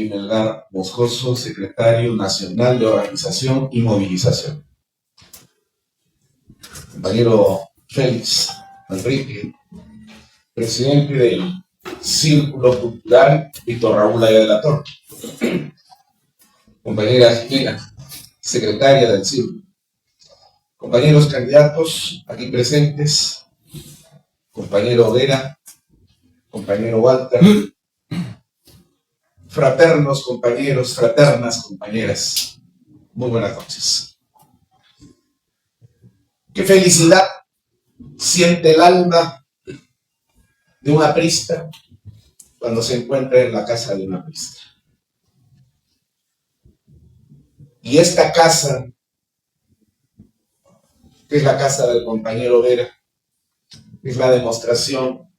Enrique Melgar Moscoso, secretario nacional de Organización y Movilización. Compañero Félix Enrique, presidente del Círculo Cultural Víctor Raúl Aya de la Torre. Compañera Jimena, secretaria del Círculo. Compañeros candidatos aquí presentes, compañero Vera, compañero Walter, fraternos compañeros, fraternas compañeras, muy buenas noches. Qué felicidad siente el alma de un aprista cuando se encuentra en la casa de un aprista. Y esta casa, que es la casa del compañero Vera, es la demostración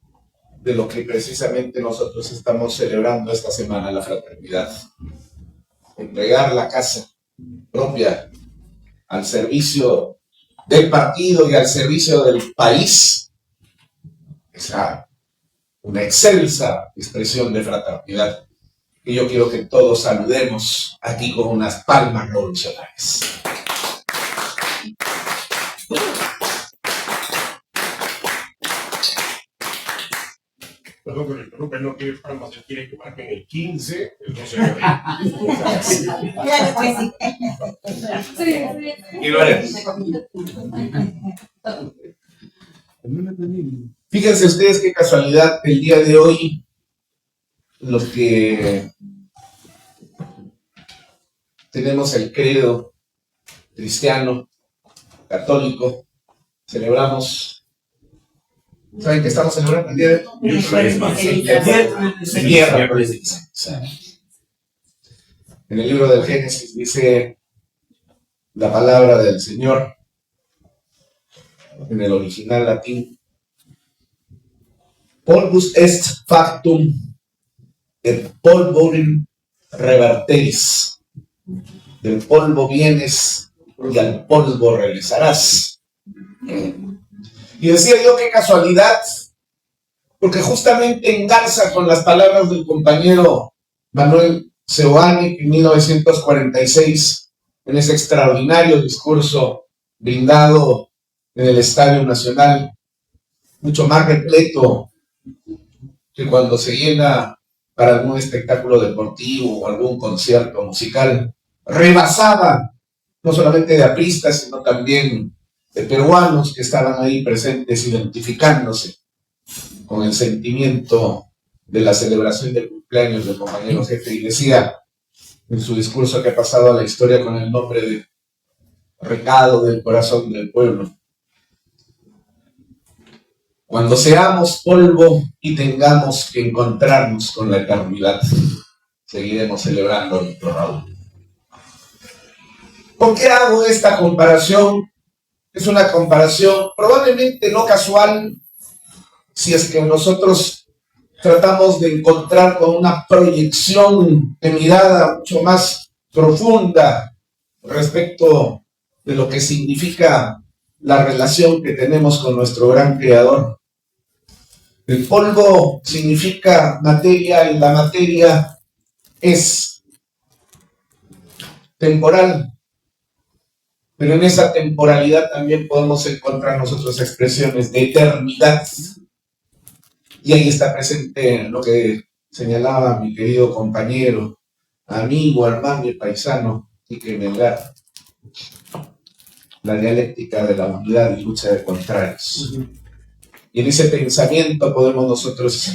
de lo que precisamente nosotros estamos celebrando esta semana, la fraternidad. Entregar la casa propia al servicio del partido y al servicio del país es una excelsa expresión de fraternidad que yo quiero que todos saludemos aquí con unas palmas revolucionarias. Perdón que lo interrumpa, no quiere palmas, él quiere que marquen el 15, el 12 de abril. Claro que sí. Y lo haremos. Fíjense ustedes qué casualidad, el día de hoy, los que tenemos el credo cristiano, católico, celebramos. ¿Saben qué estamos celebrando el día de hoy? Miércoles. En el libro del Génesis dice la palabra del Señor, en el original latín: polvus est factum et polvorum reverteris. Del polvo vienes y al polvo regresarás. Y decía yo, qué casualidad, porque justamente engarza con las palabras del compañero Manuel Seoane, que en 1946, en ese extraordinario discurso brindado en el Estadio Nacional, mucho más repleto que cuando se llena para algún espectáculo deportivo o algún concierto musical, rebasaba no solamente de apristas, sino también de peruanos que estaban ahí presentes, identificándose con el sentimiento de la celebración del cumpleaños del compañero jefe, y decía en su discurso que ha pasado a la historia con el nombre de recado del corazón del pueblo: cuando seamos polvo y tengamos que encontrarnos con la eternidad, seguiremos celebrando a Víctor Raúl. ¿Por qué hago esta comparación? Es una comparación probablemente no casual, si es que nosotros tratamos de encontrar con una proyección de mirada mucho más profunda respecto de lo que significa la relación que tenemos con nuestro gran creador. El polvo significa materia y la materia es temporal. Pero en esa temporalidad también podemos encontrar nosotros expresiones de eternidad. Y ahí está presente lo que señalaba mi querido compañero, amigo, hermano y paisano, Enrique Melgar: la dialéctica de la unidad y lucha de contrarios. Y en ese pensamiento podemos nosotros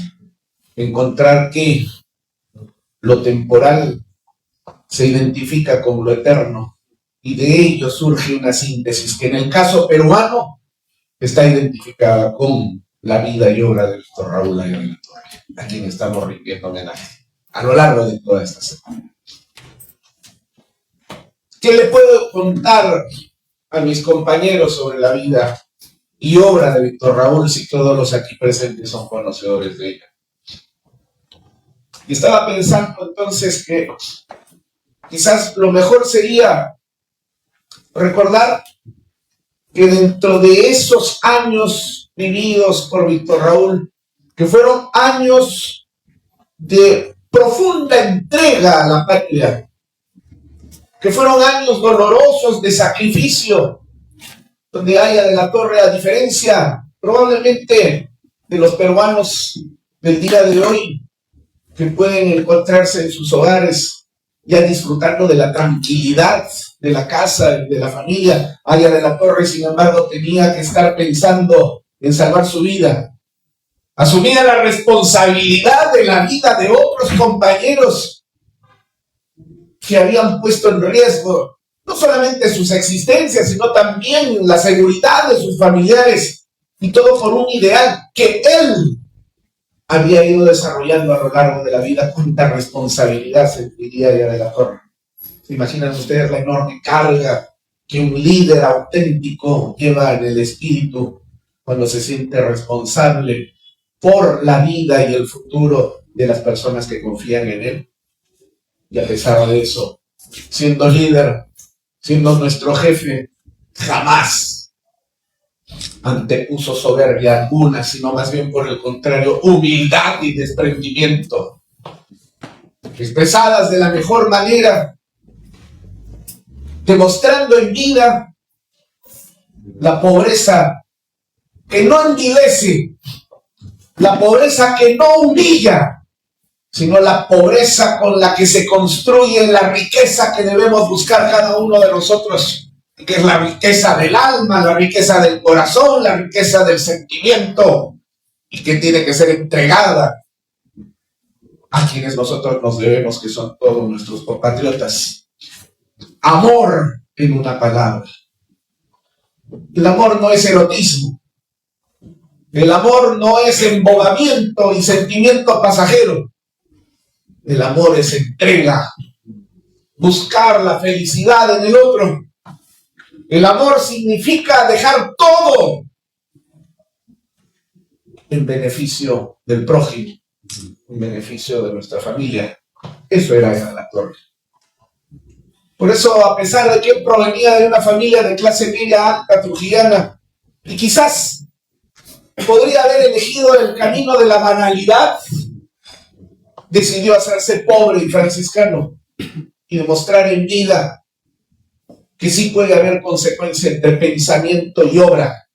encontrar que lo temporal se identifica con lo eterno, y de ello surge una síntesis que en el caso peruano está identificada con la vida y obra de Víctor Raúl Aya de la Torre, a quien estamos rindiendo homenaje a lo largo de toda esta semana. ¿Qué le puedo contar a mis compañeros sobre la vida y obra de Víctor Raúl si todos los aquí presentes son conocedores de ella? Y estaba pensando entonces que quizás lo mejor sería recordar que dentro de esos años vividos por Víctor Raúl, que fueron años de profunda entrega a la patria, que fueron años dolorosos de sacrificio, donde Aya de la Torre, a diferencia probablemente de los peruanos del día de hoy, que pueden encontrarse en sus hogares ya disfrutando de la tranquilidad de la casa y de la familia, Aya de la Torre, sin embargo, tenía que estar pensando en salvar su vida. Asumía la responsabilidad de la vida de otros compañeros que habían puesto en riesgo no solamente sus existencias, sino también la seguridad de sus familiares, y todo por un ideal que él había ido desarrollando a lo largo de la vida. Cuánta responsabilidad sentiría Aya de la Torre. ¿Se imaginan ustedes la enorme carga que un líder auténtico lleva en el espíritu cuando se siente responsable por la vida y el futuro de las personas que confían en él? Y a pesar de eso, siendo líder, siendo nuestro jefe, jamás antepuso soberbia alguna, sino más bien por el contrario, humildad y desprendimiento, expresadas de la mejor manera, demostrando en vida la pobreza que no envilece, la pobreza que no humilla, sino la pobreza con la que se construye la riqueza que debemos buscar cada uno de nosotros, que es la riqueza del alma, la riqueza del corazón, la riqueza del sentimiento, y que tiene que ser entregada a quienes nosotros nos debemos, que son todos nuestros compatriotas. Amor, en una palabra. El amor no es erotismo. El amor no es embobamiento y sentimiento pasajero. El amor es entrega, buscar la felicidad en el otro. El amor significa dejar todo en beneficio del prójimo, en beneficio de nuestra familia. Eso era Aya de la Torre. Por eso, a pesar de que él provenía de una familia de clase media alta trujillana, y quizás podría haber elegido el camino de la banalidad, decidió hacerse pobre y franciscano y demostrar en vida que sí puede haber consecuencia entre pensamiento y obra,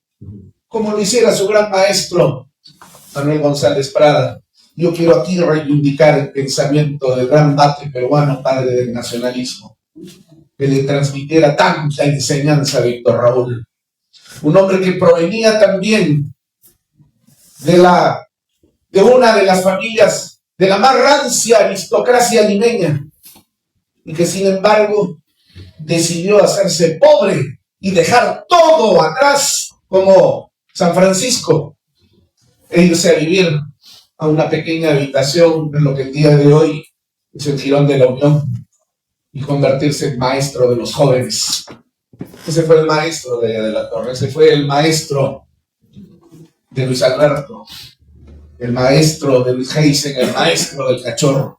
como lo hiciera su gran maestro Manuel González Prada. Yo quiero aquí reivindicar el pensamiento del gran Batlle peruano, padre del nacionalismo, que le transmitiera tanta enseñanza a Víctor Raúl, un hombre que provenía también de una de las familias de la más rancia aristocracia limeña, y que sin embargo decidió hacerse pobre y dejar todo atrás, como San Francisco, e irse a vivir a una pequeña habitación en lo que el día de hoy es el Jirón de la Unión, y convertirse en maestro de los jóvenes. Ese fue el maestro de Aya de la Torre, ese fue el maestro de Luis Alberto, el maestro de Luis Heisen, el maestro del Cachorro.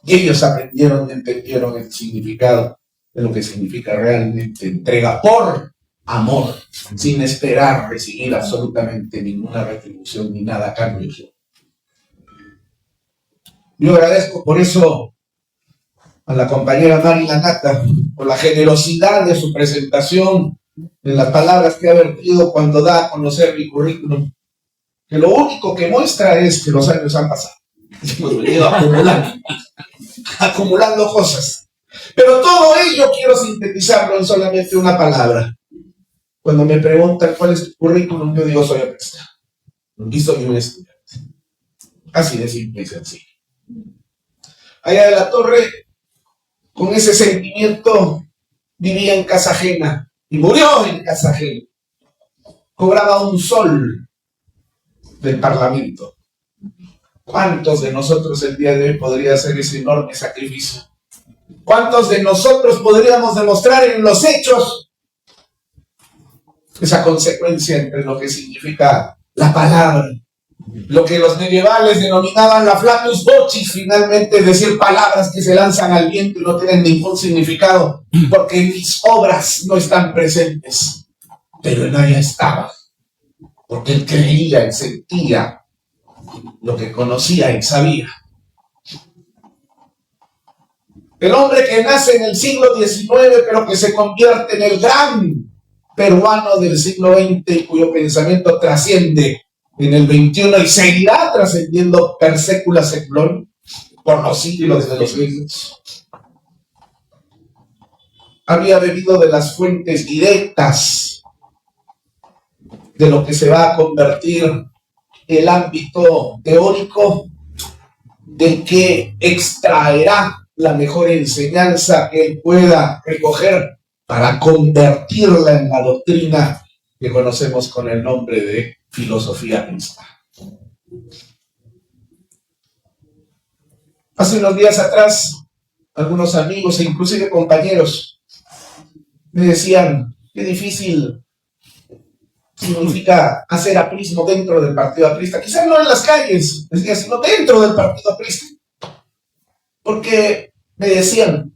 Y ellos aprendieron y entendieron el significado de lo que significa realmente entrega por amor, sin esperar recibir absolutamente ninguna retribución ni nada a cambio. Yo agradezco por eso a la compañera Mari Lanata por la generosidad de su presentación, en las palabras que ha vertido cuando da a conocer mi currículum, que lo único que muestra es que los años han pasado. Hemos venido acumulando cosas. Pero todo ello quiero sintetizarlo en solamente una palabra. Cuando me preguntan cuál es tu currículum, yo digo: soy artista y soy un estudiante. Así de simple y sencillo. Aya de la Torre, con ese sentimiento, vivía en casa ajena y murió en casa ajena. Cobraba un sol del Parlamento. ¿Cuántos de nosotros el día de hoy podría hacer ese enorme sacrificio? ¿Cuántos de nosotros podríamos demostrar en los hechos esa consecuencia entre lo que significa la palabra, lo que los medievales denominaban la flatus vocis, finalmente, es decir, palabras que se lanzan al viento y no tienen ningún significado, porque mis obras no están presentes, pero en Aya estaba, porque él creía y sentía lo que conocía y sabía. El hombre que nace en el siglo XIX, pero que se convierte en el gran peruano del siglo XX y cuyo pensamiento trasciende en el XXI y seguirá trascendiendo per secula seculorum por los siglos de los siglos. Había bebido de las fuentes directas de lo que se va a convertir el ámbito teórico, del que extraerá la mejor enseñanza que él pueda recoger para convertirla en la doctrina que conocemos con el nombre de filosofía mixta. Hace unos días atrás, algunos amigos e inclusive compañeros me decían qué difícil significa hacer aprismo dentro del partido aprista, quizás no en las calles, decía, sino dentro del partido aprista. Porque me decían,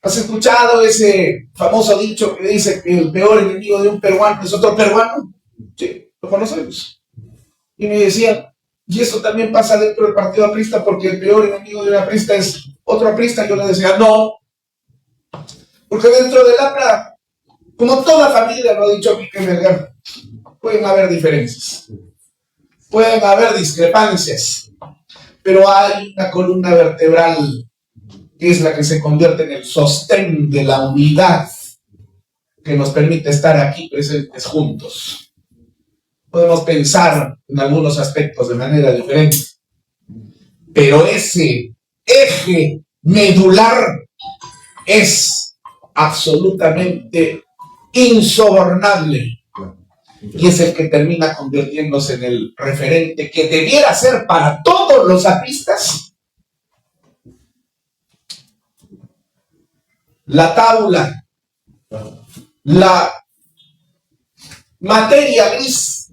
¿has escuchado ese famoso dicho que dice que el peor enemigo de un peruano es otro peruano? Sí, lo conocemos. Y me decían, y eso también pasa dentro del partido aprista, porque el peor enemigo de un aprista es otro aprista. Yo le decía, no, porque dentro del APRA, como toda familia, lo ha dicho Quique Melgar, pueden haber diferencias, pueden haber discrepancias, pero hay una columna vertebral que es la que se convierte en el sostén de la unidad que nos permite estar aquí presentes juntos. Podemos pensar en algunos aspectos de manera diferente, pero ese eje medular es absolutamente insobornable y es el que termina convirtiéndose en el referente que debiera ser para todos los apristas la tabla, la materia gris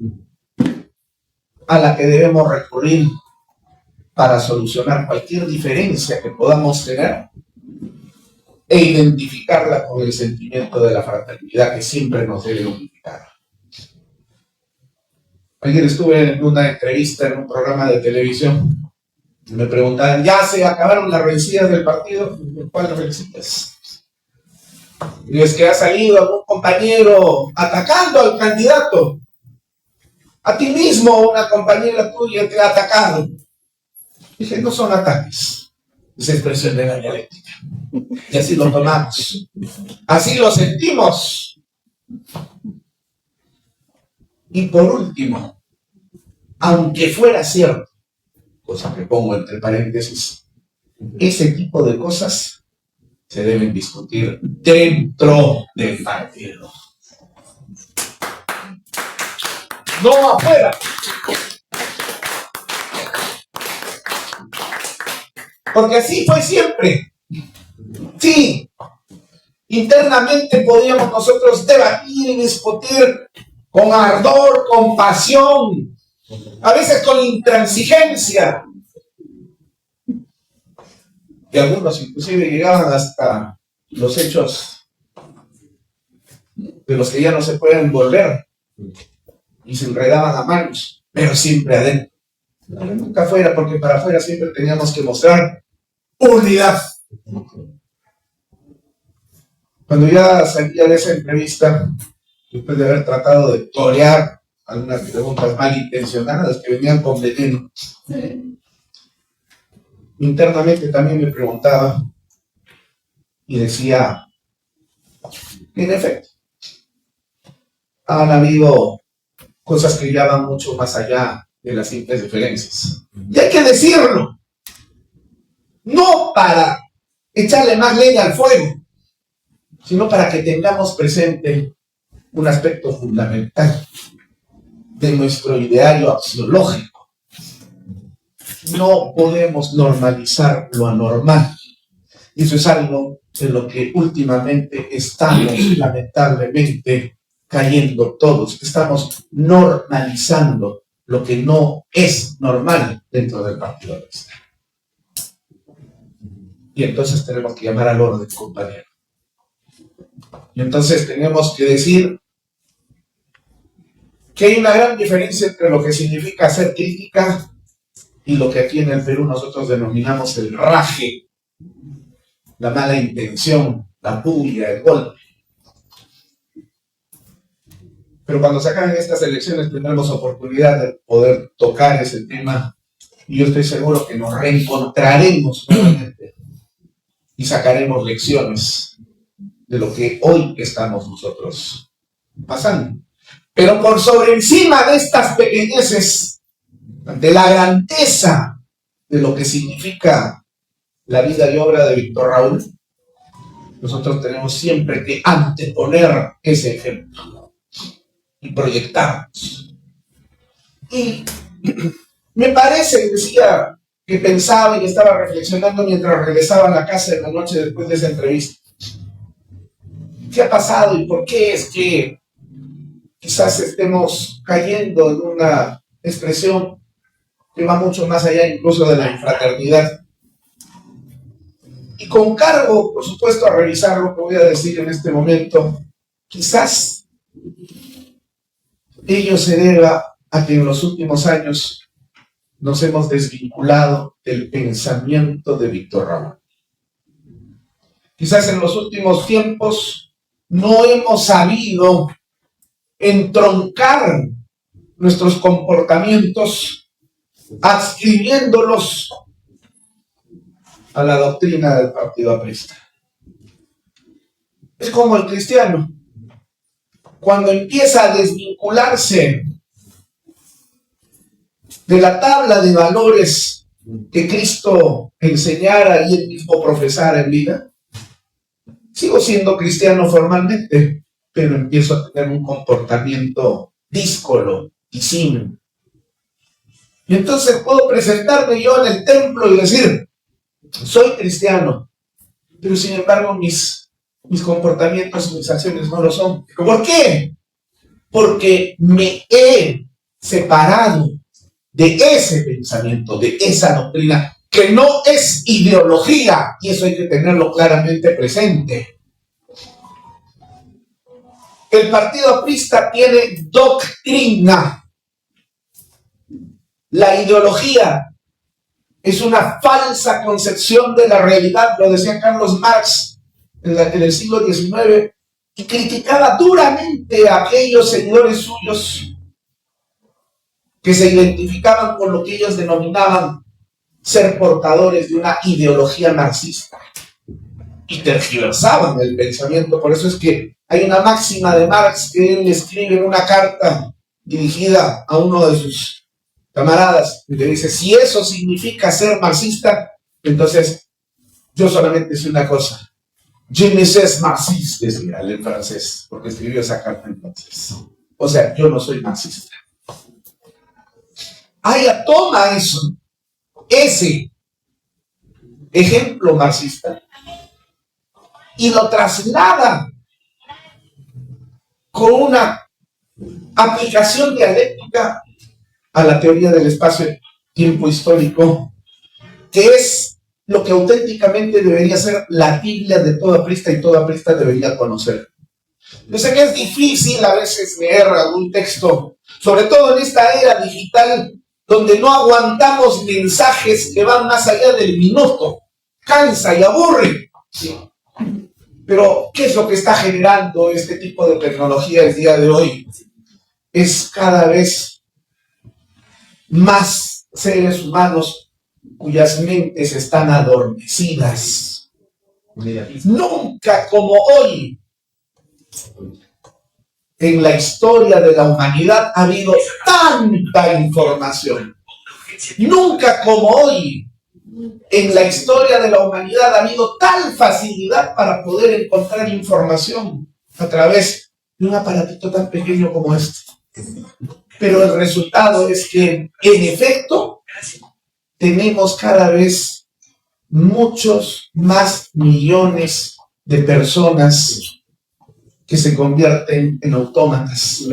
a la que debemos recurrir para solucionar cualquier diferencia que podamos tener e identificarla con el sentimiento de la fraternidad que siempre nos debe unificar. Ayer estuve en una entrevista en un programa de televisión y me preguntaban, ¿ya se acabaron las rencillas del partido? ¿Cuáles rencillas? Y es que ha salido algún compañero atacando al candidato. A ti mismo una compañera tuya te ha atacado. Dije, no son ataques, es expresión de la dialéctica. Y así lo tomamos, así lo sentimos. Y por último, aunque fuera cierto, cosa que pongo entre paréntesis, ese tipo de cosas se deben discutir dentro del partido, no afuera. Porque así fue siempre. Sí, internamente podíamos nosotros debatir y discutir con ardor, con pasión, a veces con intransigencia. Y algunos inclusive llegaban hasta los hechos de los que ya no se pueden volver y se enredaban a manos, pero siempre adentro. Pero nunca afuera, porque para afuera siempre teníamos que mostrar unidad. Cuando ya salía de esa entrevista, después de haber tratado de torear algunas preguntas malintencionadas que venían con veneno, internamente también me preguntaba y decía, en efecto, han habido cosas que ya van mucho más allá de las simples diferencias. Y hay que decirlo, no para echarle más leña al fuego, sino para que tengamos presente un aspecto fundamental de nuestro ideario axiológico. No podemos normalizar lo anormal. Y eso es algo en lo que últimamente estamos lamentablemente cayendo todos. Estamos normalizando lo que no es normal dentro del partido aprista. Y entonces tenemos que llamar al orden, compañero. Y entonces tenemos que decir que hay una gran diferencia entre lo que significa hacer crítica y lo que aquí en el Perú nosotros denominamos el raje. la mala intención, la bulla, el golpe. Pero cuando se acaben estas elecciones tendremos oportunidad de poder tocar ese tema y yo estoy seguro que nos reencontraremos nuevamente y sacaremos lecciones de lo que hoy estamos nosotros pasando. Pero por sobre encima de estas pequeñeces, de la grandeza de lo que significa la vida y obra de Víctor Raúl, nosotros tenemos siempre que anteponer ese ejemplo y proyectarnos. Y me parece, decía, que pensaba y estaba reflexionando mientras regresaba a la casa en la noche después de esa entrevista. ¿Qué ha pasado y por qué es que quizás estemos cayendo en una expresión que va mucho más allá incluso de la infraternidad? Y con cargo, por supuesto, a revisar lo que voy a decir en este momento, quizás ello se deba a que en los últimos años nos hemos desvinculado del pensamiento de Víctor Raúl. Quizás en los últimos tiempos no hemos sabido entroncar nuestros comportamientos adscribiéndolos a la doctrina del partido aprista. Es como el cristiano, cuando empieza a desvincularse de la tabla de valores que Cristo enseñara y él mismo profesara en vida. Sigo siendo cristiano formalmente, pero empiezo a tener un comportamiento díscolo y sin. Y entonces puedo presentarme yo en el templo y decir, soy cristiano, pero sin embargo mis comportamientos, mis acciones no lo son. ¿Por qué? Porque me he separado de ese pensamiento, de esa doctrina, que no es ideología, y eso hay que tenerlo claramente presente. El partido aprista tiene doctrina. La ideología es una falsa concepción de la realidad, lo decía Carlos Marx en el siglo XIX, y criticaba duramente a aquellos seguidores suyos que se identificaban con lo que ellos denominaban ser portadores de una ideología marxista y tergiversaban el pensamiento. Por eso es que hay una máxima de Marx que él escribe en una carta dirigida a uno de sus camaradas y le dice, si eso significa ser marxista, entonces yo solamente sé una cosa, je ne sais marxiste, decía él en francés, porque escribió esa carta entonces. O sea, yo no soy marxista. Aya toma eso, ese ejemplo marxista, y lo traslada con una aplicación dialéctica a la teoría del espacio-tiempo histórico, que es lo que auténticamente debería ser la Biblia de todo aprista y todo aprista debería conocer. Yo sé que es difícil a veces leer algún texto, sobre todo en esta era digital, donde no aguantamos mensajes que van más allá del minuto, cansa y aburre. ¿Sí? Pero, ¿qué es lo que está generando este tipo de tecnología el día de hoy? Es cada vez más seres humanos cuyas mentes están adormecidas. Nunca como hoy en la historia de la humanidad ha habido tanta información. Nunca como hoy en la historia de la humanidad ha habido tal facilidad para poder encontrar información a través de un aparatito tan pequeño como este. Pero el resultado es que, en efecto, tenemos cada vez muchos más millones de personas que se convierten en autómatas.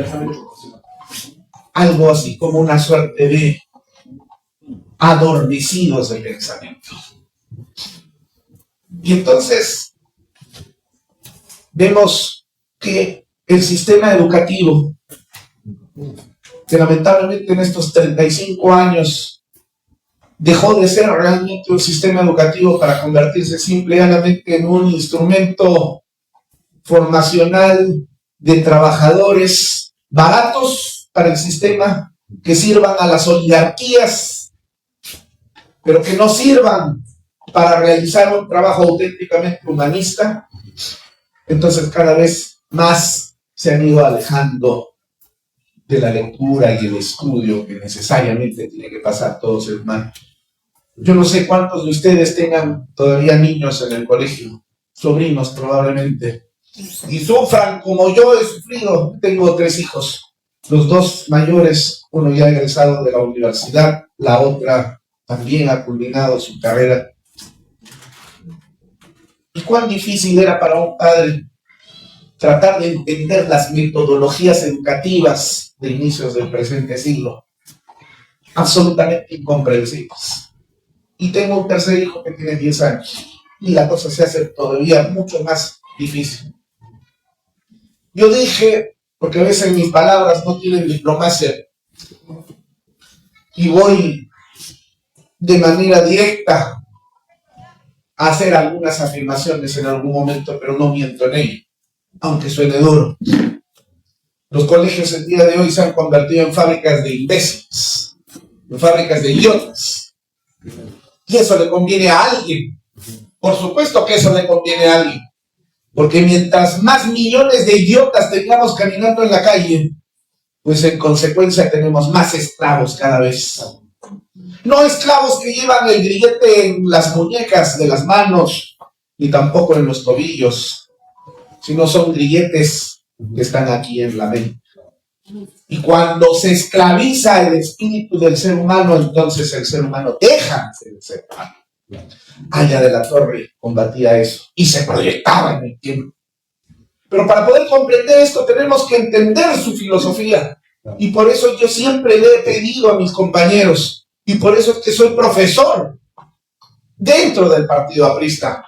Algo así como una suerte de adormecidos de pensamiento. Y entonces vemos que el sistema educativo, que lamentablemente en estos 35 años dejó de ser realmente un sistema educativo para convertirse simple y llanamente en un instrumento formacional de trabajadores baratos para el sistema, que sirvan a las oligarquías, pero que no sirvan para realizar un trabajo auténticamente humanista. Entonces cada vez más se han ido alejando de la lectura y el estudio que necesariamente tiene que pasar todo ser humano. Yo no sé cuántos de ustedes tengan todavía niños en el colegio, sobrinos probablemente, y sufran como yo he sufrido. Tengo 3 hijos, los 2 mayores, uno ya ha egresado de la universidad, la otra también ha culminado su carrera. ¿Y cuán difícil era para un padre tratar de entender las metodologías educativas de inicios del presente siglo? Absolutamente incomprensibles. Y tengo un tercer hijo que tiene 10 años, y la cosa se hace todavía mucho más difícil. Yo dije, porque a veces mis palabras no tienen diplomacia, y voy de manera directa a hacer algunas afirmaciones en algún momento, pero no miento en ello, aunque suene duro. Los colegios el día de hoy se han convertido en fábricas de imbéciles, en fábricas de idiotas. Y eso le conviene a alguien. Por supuesto que eso le conviene a alguien. Porque mientras más millones de idiotas tengamos caminando en la calle, pues en consecuencia tenemos más esclavos cada vez. No esclavos que llevan el grillete en las muñecas de las manos, ni tampoco en los tobillos, sino son grilletes que están aquí en la mente. Y cuando se esclaviza el espíritu del ser humano, entonces el ser humano deja de ser el ser humano. Aya de la Torre combatía eso y se proyectaba en el tiempo. Pero para poder comprender esto tenemos que entender su filosofía. Y por eso yo siempre le he pedido a mis compañeros, y por eso es que soy profesor dentro del partido aprista.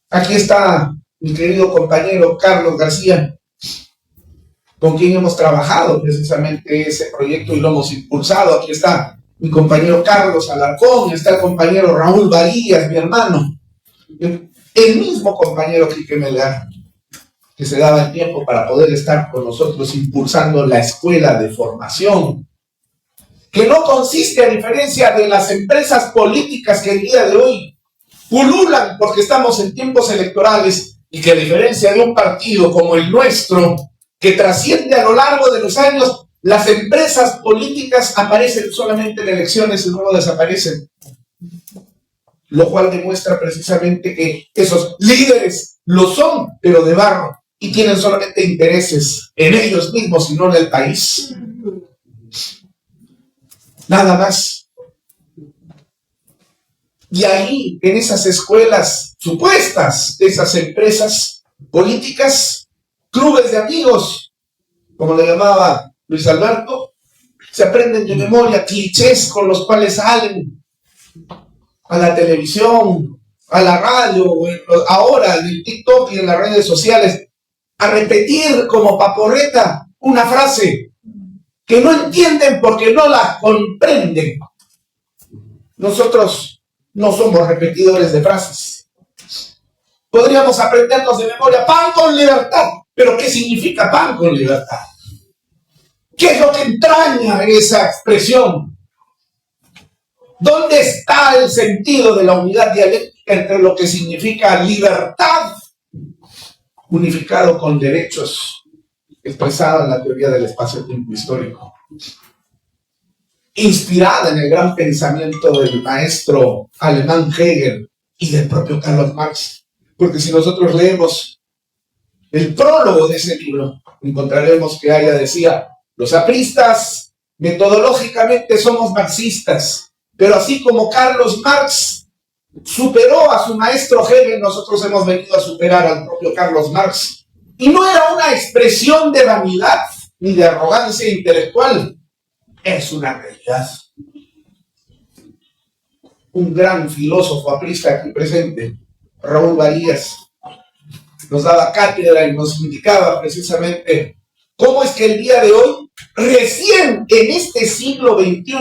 Aquí está mi querido compañero Carlos García, con quien hemos trabajado precisamente ese proyecto y lo hemos impulsado. Aquí está mi compañero Carlos Alarcón, está el compañero Raúl Varillas, mi hermano, el mismo compañero Quique Melgar, que se daba el tiempo para poder estar con nosotros impulsando la escuela de formación, que no consiste, a diferencia de las empresas políticas que el día de hoy pululan porque estamos en tiempos electorales, y que a diferencia de un partido como el nuestro, que trasciende a lo largo de los años, las empresas políticas aparecen solamente en elecciones y luego desaparecen. Lo cual demuestra precisamente que esos líderes lo son, pero de barro, y tienen solamente intereses en ellos mismos y no en el país. Nada más. Y ahí, en esas escuelas supuestas, esas empresas políticas, clubes de amigos, como le llamaba Luis Alberto, se aprenden de memoria clichés con los cuales salen a la televisión, a la radio, ahora en el TikTok y en las redes sociales, a repetir como paporreta una frase que no entienden porque no la comprenden. Nosotros no somos repetidores de frases. Podríamos aprendernos de memoria pan con libertad, pero ¿qué significa pan con libertad? ¿Qué es lo que entraña esa expresión? ¿Dónde está el sentido de la unidad dialéctica entre lo que significa libertad, unificado con derechos, expresada en la teoría del espacio-tiempo histórico, inspirada en el gran pensamiento del maestro alemán Hegel y del propio Carlos Marx? Porque si nosotros leemos el prólogo de ese libro, encontraremos que Aya decía: los apristas metodológicamente somos marxistas, pero así como Carlos Marx superó a su maestro Hegel, nosotros hemos venido a superar al propio Carlos Marx. Y no era una expresión de vanidad ni de arrogancia intelectual, es una realidad. Un gran filósofo aprista aquí presente, Raúl Varillas, nos daba cátedra y nos indicaba precisamente cómo es que el día de hoy, recién en este siglo XXI,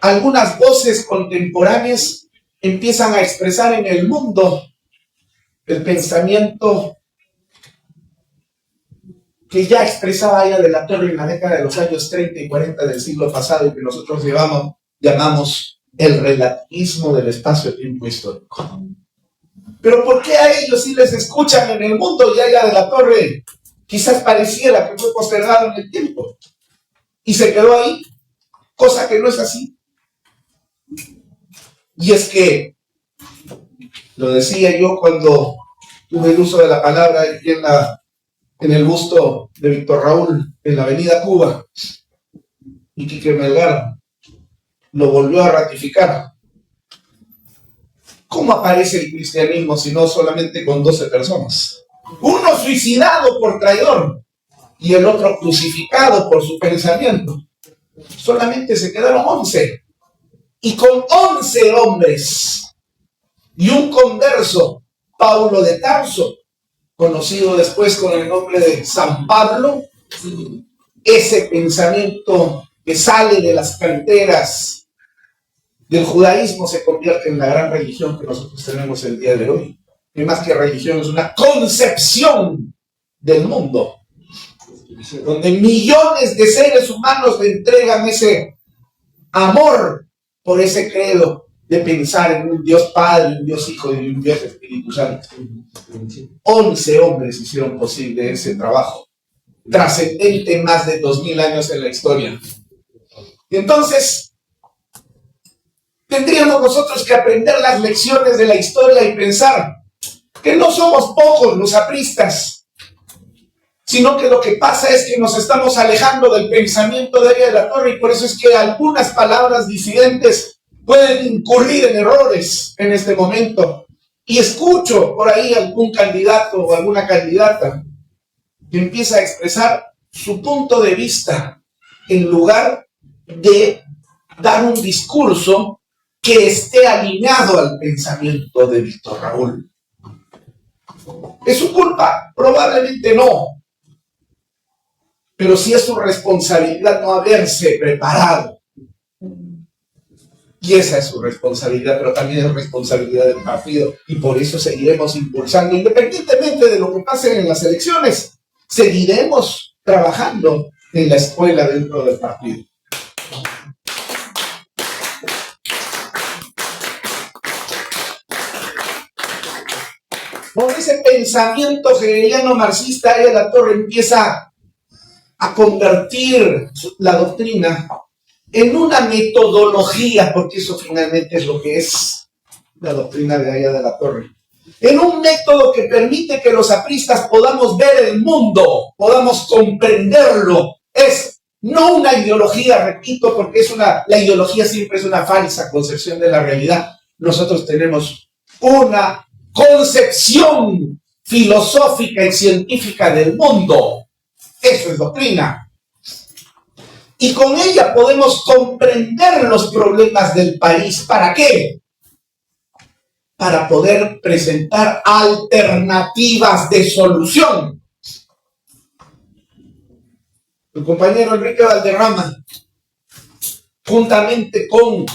algunas voces contemporáneas empiezan a expresar en el mundo el pensamiento que ya expresaba ella de la Torre en la década de los años 30 y 40 del siglo pasado y que nosotros llamamos el relativismo del espacio-tiempo histórico. Pero ¿por qué a ellos sí les escuchan en el mundo y a ella de la Torre? Quizás pareciera que fue postergado en el tiempo y se quedó ahí, cosa que no es así. Y es que, lo decía yo cuando tuve el uso de la palabra en el busto de Víctor Raúl en la avenida Cuba, y Quique Melgar lo volvió a ratificar. ¿Cómo aparece el cristianismo si no solamente con 12 personas? Uno suicidado por traidor y el otro crucificado por su pensamiento. Solamente se quedaron 11. Y con 11 hombres y un converso, Paulo de Tarso, conocido después con el nombre de San Pablo, ese pensamiento que sale de las canteras del judaísmo se convierte en la gran religión que nosotros tenemos el día de hoy. Y más que religión, es una concepción del mundo, donde millones de seres humanos le entregan ese amor por ese credo de pensar en un Dios Padre, un Dios Hijo y un Dios Espíritu Santo. 11 hombres hicieron posible ese trabajo, trascendente en más de 2000 años en la historia. Y entonces, tendríamos nosotros que aprender las lecciones de la historia y pensar que no somos pocos los apristas, sino que lo que pasa es que nos estamos alejando del pensamiento de Elia de la Torre y por eso es que algunas palabras disidentes pueden incurrir en errores en este momento. Y escucho por ahí algún candidato o alguna candidata que empieza a expresar su punto de vista en lugar de dar un discurso que esté alineado al pensamiento de Víctor Raúl. ¿Es su culpa? Probablemente no. Pero sí es su responsabilidad no haberse preparado. Y esa es su responsabilidad, pero también es responsabilidad del partido. Y por eso seguiremos impulsando, independientemente de lo que pase en las elecciones, seguiremos trabajando en la escuela dentro del partido. Por ese pensamiento hegeliano marxista, Elia de la Torre empieza a convertir la doctrina en una metodología, porque eso finalmente es lo que es la doctrina de Elia de la Torre, en un método que permite que los apristas podamos ver el mundo, podamos comprenderlo. Es no una ideología, repito, porque la ideología siempre es una falsa concepción de la realidad. Nosotros tenemos una concepción filosófica y científica del mundo. Eso es doctrina. Y con ella podemos comprender los problemas del país. ¿Para qué? Para poder presentar alternativas de solución. El compañero Enrique Valderrama, juntamente con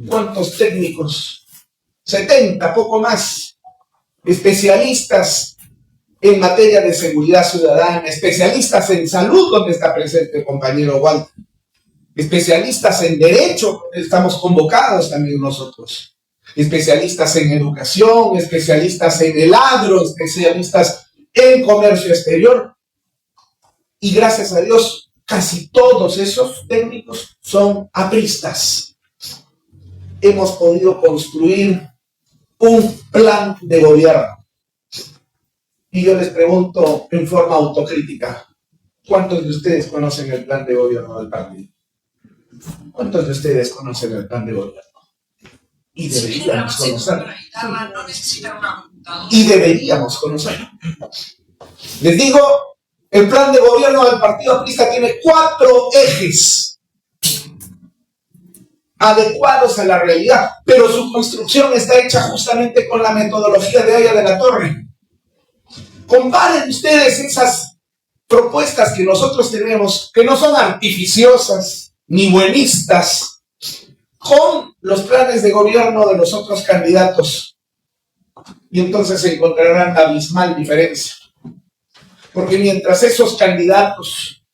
¿cuántos técnicos? 70, poco más, especialistas en materia de seguridad ciudadana, especialistas en salud, donde está presente el compañero Walter, especialistas en derecho, estamos convocados también nosotros, especialistas en educación, especialistas en el agro, especialistas en comercio exterior, y gracias a Dios, casi todos esos técnicos son apristas. Hemos podido construir un plan de gobierno. Y yo les pregunto en forma autocrítica, ¿cuántos de ustedes conocen el plan de gobierno del partido? ¿Cuántos de ustedes conocen el plan de gobierno? Y deberíamos conocerlo. Y deberíamos conocerlo. Les digo, el plan de gobierno del Partido Aprista tiene 4 ejes adecuados a la realidad, pero su construcción está hecha justamente con la metodología de Elia de la Torre. Comparen ustedes esas propuestas que nosotros tenemos, que no son artificiosas ni buenistas, con los planes de gobierno de los otros candidatos. Y entonces se encontrarán la abismal diferencia. Porque mientras esos candidatos,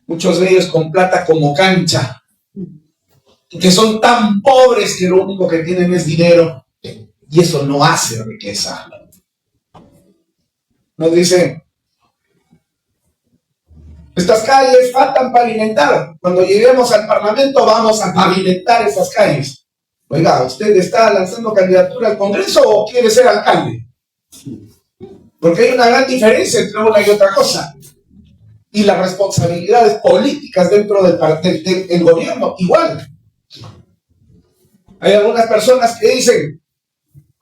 muchos de ellos con plata como cancha, que son tan pobres que lo único que tienen es dinero, y eso no hace riqueza. Nos dicen, estas calles faltan pavimentar. Cuando lleguemos al Parlamento vamos a pavimentar esas calles. Oiga, ¿usted está lanzando candidatura al Congreso o quiere ser alcalde? Porque hay una gran diferencia entre una y otra cosa. Y las responsabilidades políticas dentro del gobierno, igual. Hay algunas personas que dicen,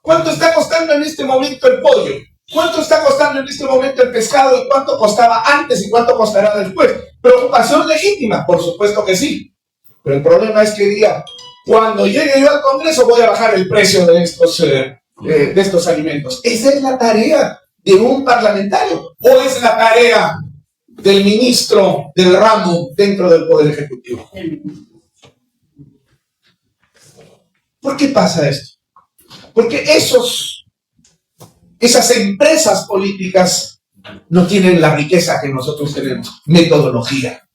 ¿cuánto está costando en este momento el pollo? ¿Cuánto está costando en este momento el pescado? ¿Y cuánto costaba antes y cuánto costará después? ¿Preocupación legítima? Por supuesto que sí. Pero el problema es que diga, cuando llegue yo al Congreso voy a bajar el precio de estos alimentos. ¿Esa es la tarea de un parlamentario? ¿O es la tarea del ministro del ramo dentro del Poder Ejecutivo? ¿Por qué pasa esto? Porque esas empresas políticas no tienen la riqueza que nosotros tenemos, metodología,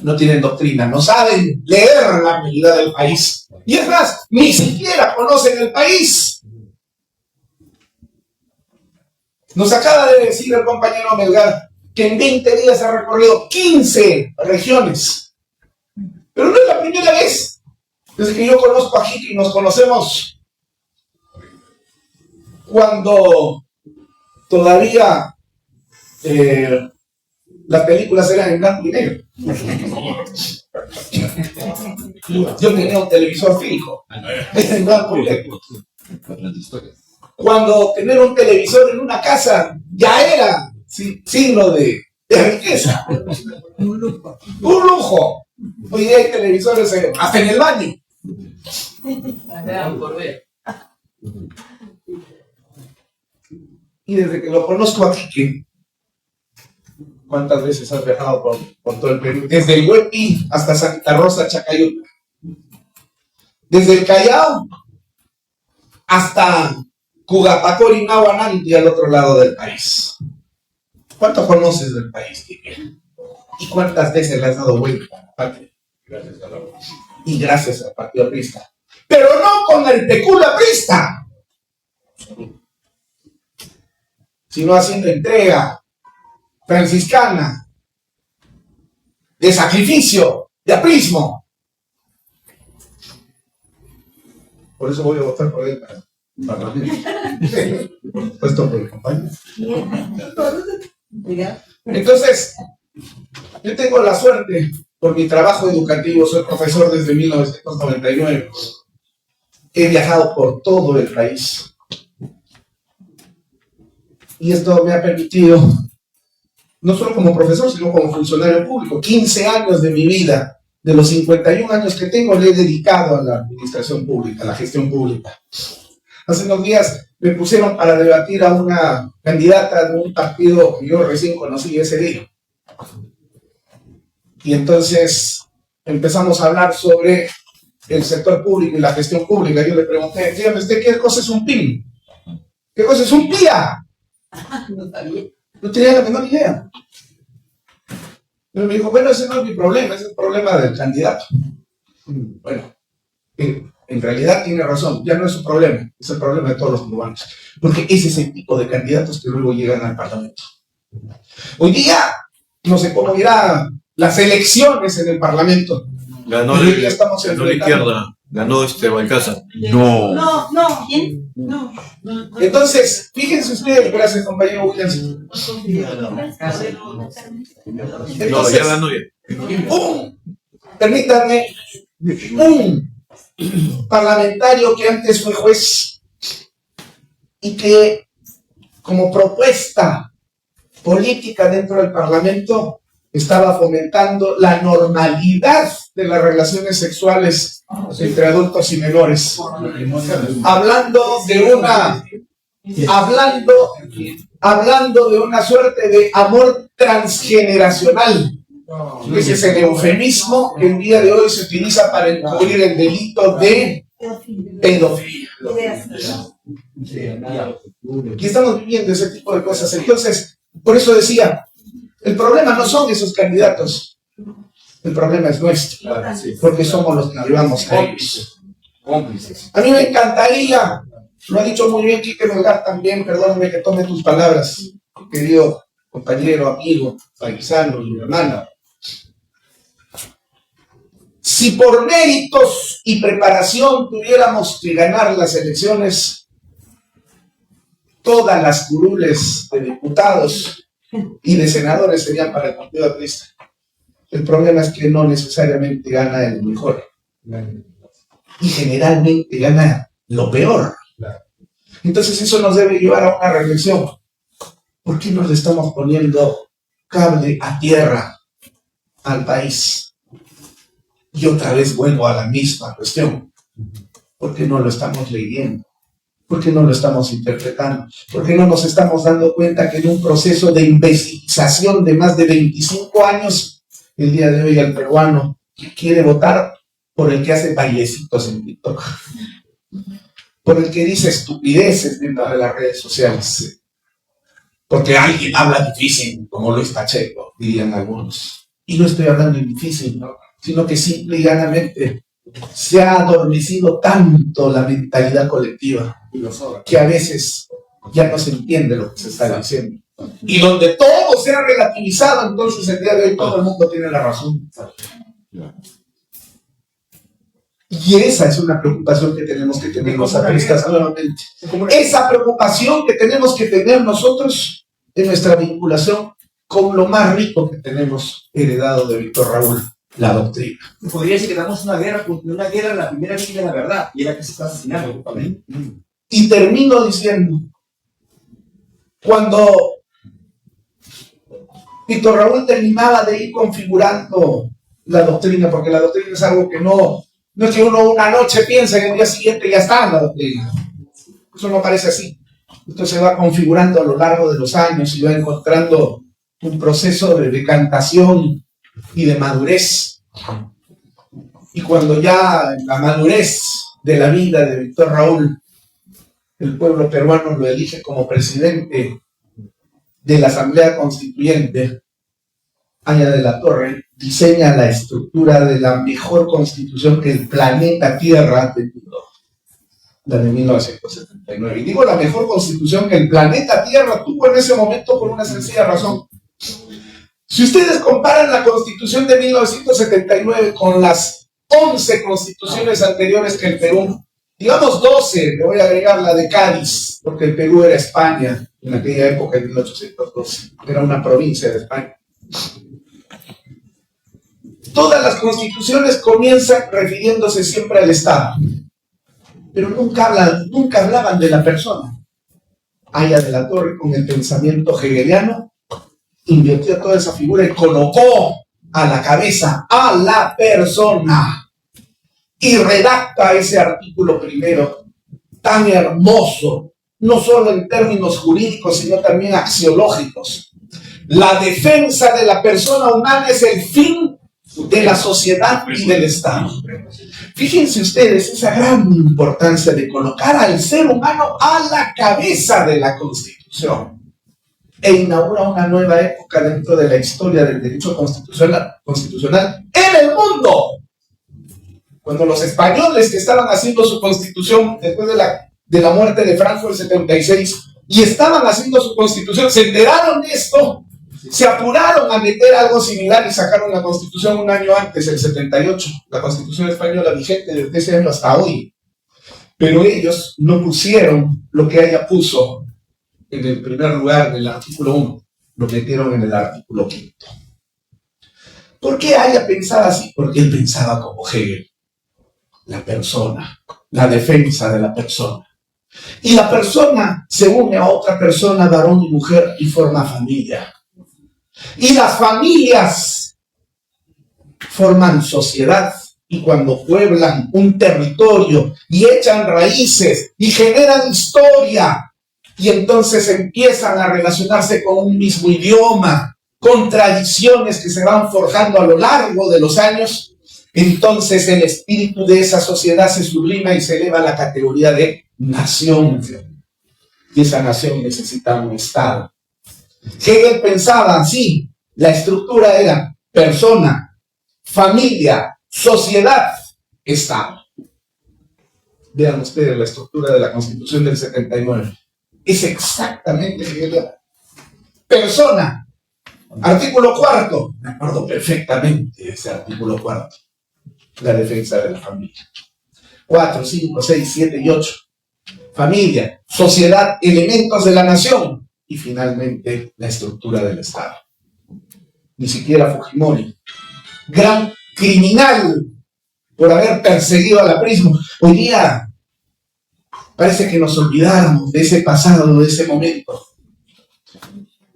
no tienen doctrina, no saben leer la realidad del país. Y es más, ni siquiera conocen el país. Nos acaba de decir el compañero Melgar que en 20 días ha recorrido 15 regiones. Pero no es la primera vez. Desde que yo conozco a Jique y nos conocemos cuando todavía las películas eran en blanco y negro. Yo tenía un televisor fijo en blanco y negro. Cuando tener un televisor en una casa ya era signo de riqueza. Un lujo. Hoy día hay televisores hasta en el baño. Y desde que lo conozco aquí, ¿cuántas veces has viajado por todo el Perú? Desde el Huepi hasta Santa Rosa, Chacayuta. Desde el Callao hasta Cugapacori, Nahuananti, al otro lado del país. ¿Cuánto conoces del país, Quique? ¿Y cuántas veces le has dado vuelta a la patria? Gracias a la Y gracias al Partido Aprista. Pero no con el pecula aprista, sino haciendo entrega franciscana, de sacrificio, de aprismo. Por eso voy a votar por él para Parlamento. Por supuesto, por el compañero. Entonces, yo tengo la suerte, por mi trabajo educativo, soy profesor desde 1999. He viajado por todo el país. Y esto me ha permitido, no solo como profesor, sino como funcionario público, 15 años de mi vida, de los 51 años que tengo, le he dedicado a la administración pública, a la gestión pública. Hace unos días me pusieron para debatir a una candidata de un partido que yo recién conocí ese día. Y entonces empezamos a hablar sobre el sector público y la gestión pública. Yo le pregunté, dígame usted, ¿qué cosa es un PIN? ¿Qué cosa es un PIA? No sabía. No tenía la menor idea. Pero me dijo, bueno, ese no es mi problema, ese es el problema del candidato. Bueno, en realidad tiene razón, ya no es su problema, es el problema de todos los peruanos. Porque ese es el tipo de candidatos que luego llegan al Parlamento. Hoy día, no sé cómo irán las elecciones en el Parlamento. Ganó Hoy día estamos la izquierda, ganó Balcázar. No, ¿quién? No. Entonces, fíjense ustedes, gracias compañero Williams. No, ya ganó ya. Permítanme, un parlamentario que antes fue juez y que como propuesta política dentro del Parlamento estaba fomentando la normalidad de las relaciones sexuales entre adultos y menores, hablando de una suerte de amor transgeneracional, Ese es el eufemismo que el día de hoy se utiliza para encubrir el delito de pedofilia. Y estamos viviendo ese tipo de cosas. Entonces, por eso decía, el problema no son esos candidatos, el problema es nuestro, porque somos los que llevamos a ellos. A mí me encantaría, lo ha dicho muy bien Quique Melgar también, perdóname que tome tus palabras, querido compañero, amigo, paisano, mi hermana. Si por méritos y preparación tuviéramos que ganar las elecciones, todas las curules de diputados y de senadores serían para el Partido Aprista. El problema es que no necesariamente gana el mejor. Y generalmente gana lo peor. Entonces eso nos debe llevar a una reflexión. ¿Por qué no le estamos poniendo cable a tierra al país? Y otra vez vuelvo a la misma cuestión. ¿Por qué no lo estamos leyendo? ¿Por qué no lo estamos interpretando? ¿Por qué no nos estamos dando cuenta que en un proceso de imbecilización de más de 25 años, el día de hoy al peruano que quiere votar por el que hace bailecitos en TikTok, por el que dice estupideces dentro de las redes sociales, porque alguien habla difícil, como Luis Pacheco, dirían algunos? Y no estoy hablando en difícil, ¿no? Sino que simple y llanamente se ha adormecido tanto la mentalidad colectiva que a veces ya no se entiende lo que se está diciendo. Y donde todo se ha relativizado, entonces el día de hoy todo el mundo tiene la razón. Y esa es una preocupación que tenemos que tener los apristas nuevamente. Esa preocupación que tenemos que tener nosotros en nuestra vinculación con lo más rico que tenemos heredado de Víctor Raúl, la doctrina. Podría decir que damos una guerra en la primera línea de la verdad, y era que se está asesinando. Y termino diciendo, cuando Víctor Raúl terminaba de ir configurando la doctrina, porque la doctrina es algo que no es que uno una noche piensa que el día siguiente ya está en la doctrina. Eso no parece así. Entonces se va configurando a lo largo de los años y va encontrando un proceso de decantación y de madurez. Y cuando ya en la madurez de la vida de Víctor Raúl, el pueblo peruano lo elige como presidente de la Asamblea Constituyente, Aya de la Torre diseña la estructura de la mejor constitución que el planeta Tierra ha tenido, la de 1979. Y digo la mejor constitución que el planeta Tierra tuvo en ese momento por una sencilla razón. Si ustedes comparan la constitución de 1979 con las 11 constituciones anteriores que el Perú, digamos 12, le voy a agregar la de Cádiz, porque el Perú era España en aquella época, en 1812, era una provincia de España. Todas las constituciones comienzan refiriéndose siempre al Estado, pero nunca hablaban de la persona. Aya de la Torre, con el pensamiento hegeliano, invirtió toda esa figura y colocó a la cabeza a la persona y redacta ese artículo primero tan hermoso, no solo en términos jurídicos, sino también axiológicos. La defensa de la persona humana es el fin de la sociedad y del Estado. Fíjense ustedes esa gran importancia de colocar al ser humano a la cabeza de la Constitución. E inaugura una nueva época dentro de la historia del derecho constitucional en el mundo. Cuando los españoles que estaban haciendo su constitución después de la muerte de Franco en el 76 y estaban haciendo su constitución, se enteraron de esto, se apuraron a meter algo similar y sacaron la constitución un año antes, el 78, la constitución española vigente desde ese año hasta hoy. Pero ellos no pusieron lo que Aya puso en el primer lugar del artículo 1, lo metieron en el artículo 5. ¿Por qué Aya pensaba así? Porque él pensaba como Hegel, la persona, la defensa de la persona. Y la persona se une a otra persona, varón y mujer, y forma familia. Y las familias forman sociedad, y cuando pueblan un territorio y echan raíces y generan historia, y entonces empiezan a relacionarse con un mismo idioma, contradicciones que se van forjando a lo largo de los años, entonces el espíritu de esa sociedad se sublima y se eleva a la categoría de nación. Y esa nación necesita un Estado. Hegel pensaba así: la estructura era persona, familia, sociedad, Estado. Vean ustedes la estructura de la Constitución del 79. Es exactamente hegeliana. Persona, artículo 4. Me acuerdo perfectamente de ese artículo 4. La defensa de la familia. 4, 5, 6, 7 y 8. Familia, sociedad, elementos de la nación. Y finalmente la estructura del Estado. Ni siquiera Fujimori, gran criminal por haber perseguido al aprismo, hoy día parece que nos olvidáramos de ese pasado, de ese momento.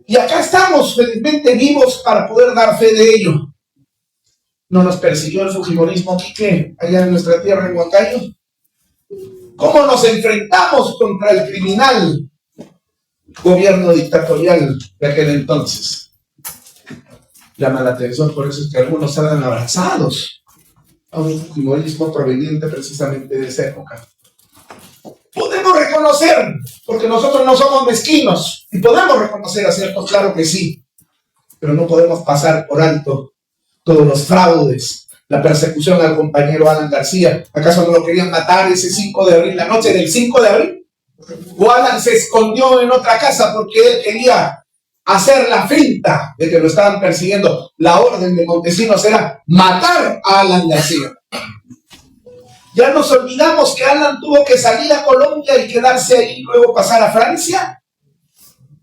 Y acá estamos felizmente vivos para poder dar fe de ello. ¿No nos persiguió el fujimorismo, Quique, allá en nuestra tierra, en Huancayo? ¿Cómo nos enfrentamos contra el criminal gobierno dictatorial de aquel entonces? Llama la atención, por eso es que algunos salen abrazados a un fujimorismo proveniente precisamente de esa época. Podemos reconocer, porque nosotros no somos mezquinos, y podemos reconocer aciertos, claro que sí, pero no podemos pasar por alto todos los fraudes, la persecución al compañero Alan García. ¿Acaso no lo querían matar ese 5 de abril, la noche del 5 de abril? O Alan se escondió en otra casa porque él quería hacer la finta de que lo estaban persiguiendo. La orden de Montesinos era matar a Alan García. Ya nos olvidamos que Alan tuvo que salir a Colombia y quedarse ahí y luego pasar a Francia.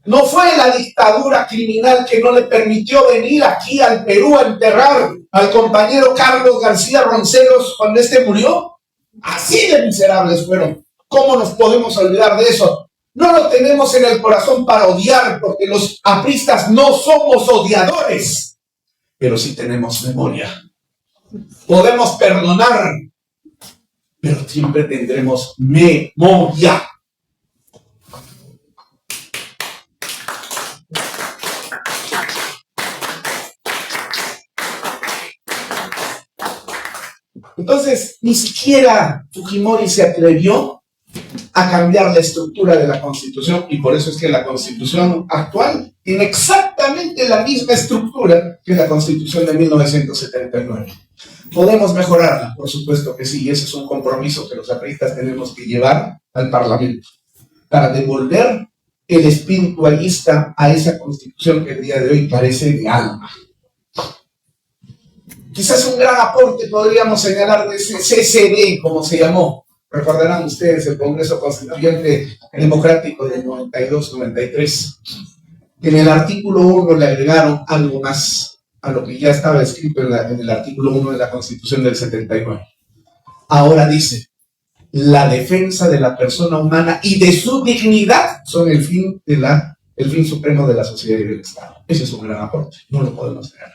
No fue la dictadura criminal que no le permitió venir aquí al Perú a enterrar al compañero Carlos García Ronceros cuando este murió. Así de miserables fueron. ¿Cómo nos podemos olvidar de eso? No lo tenemos en el corazón para odiar, porque los apristas no somos odiadores, pero sí tenemos memoria. Podemos perdonar, pero siempre tendremos memoria. Entonces, ni siquiera Fujimori se atrevió a cambiar la estructura de la Constitución, y por eso es que la Constitución actual tiene exactamente la misma estructura que la Constitución de 1979. ¿Podemos mejorarla? Por supuesto que sí, y ese es un compromiso que los apristas tenemos que llevar al Parlamento para devolver el espiritualista a esa Constitución que el día de hoy carece de alma. Quizás un gran aporte podríamos señalar de ese CCD, como se llamó. Recordarán ustedes el Congreso Constituyente Democrático del 92-93. En el artículo 1 le agregaron algo más a lo que ya estaba escrito en el artículo 1 de la Constitución del 79. Ahora dice: la defensa de la persona humana y de su dignidad son el fin supremo de la sociedad y del Estado. Ese es un gran aporte, no lo podemos negar.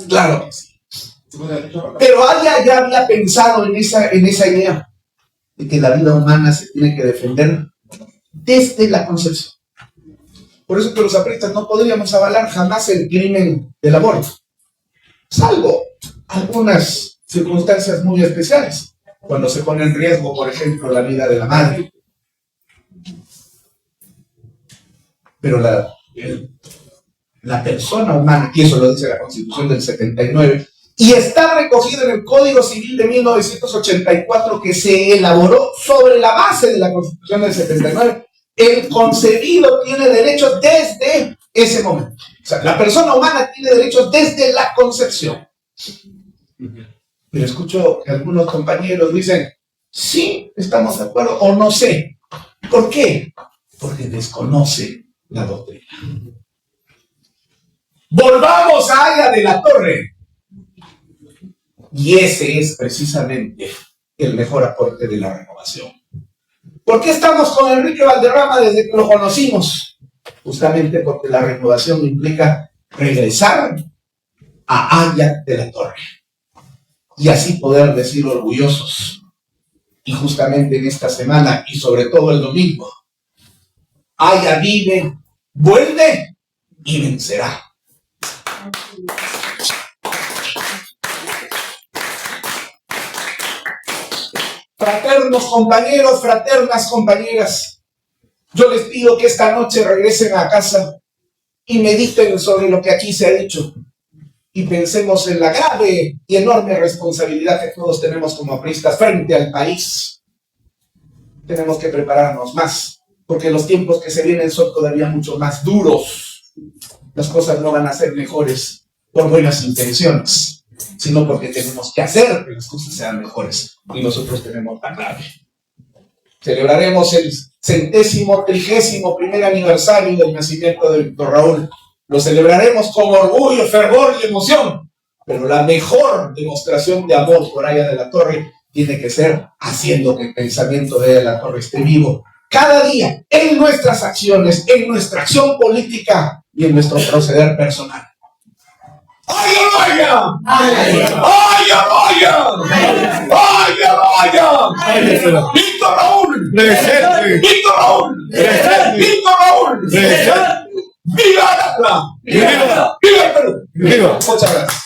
Claro que sí. Pero alguien ya había pensado en esa idea de que la vida humana se tiene que defender desde la concepción. Por eso que los apristas no podríamos avalar jamás el crimen del aborto, salvo algunas circunstancias muy especiales, cuando se pone en riesgo, por ejemplo, la vida de la madre. Pero la persona humana, y eso lo dice la Constitución del 79, y está recogido en el Código Civil de 1984, que se elaboró sobre la base de la Constitución del 79, el concebido tiene derechos desde ese momento. O sea, la persona humana tiene derechos desde la concepción. Pero escucho que algunos compañeros dicen: sí, estamos de acuerdo, o no sé. ¿Por qué? Porque desconoce la doctrina. Volvamos a Aya de la Torre. Y ese es precisamente el mejor aporte de la renovación. ¿Por qué estamos con Enrique Valderrama desde que lo conocimos? Justamente porque la renovación implica regresar a Aya de la Torre. Y así poder decir orgullosos. Y justamente en esta semana, y sobre todo el domingo, Aya vive, vuelve y vencerá. Fraternos compañeros, fraternas compañeras, yo les pido que esta noche regresen a casa y mediten sobre lo que aquí se ha dicho y pensemos en la grave y enorme responsabilidad que todos tenemos como apristas frente al país. Tenemos que prepararnos más, porque los tiempos que se vienen son todavía mucho más duros. Las cosas no van a ser mejores por buenas intenciones, sino porque tenemos que hacer que las cosas sean mejores. Y nosotros tenemos la clave. Celebraremos el 131º aniversario del nacimiento de Víctor Raúl. Lo celebraremos con orgullo, fervor y emoción. Pero la mejor demostración de amor por Aya de la Torre tiene que ser haciendo que el pensamiento de Aya de la Torre esté vivo cada día en nuestras acciones, en nuestra acción política y en nuestro proceder personal. ¡Aya, vaya! ¡Aya, vaya! ¡Aya, vaya! ¡Víctor Raúl! Presente. ¡Víctor Raúl! Presente. ¡Víctor Raúl! Presente. ¡Viva Arapla! Viva. ¡Viva el Perú! Viva. Muchas gracias.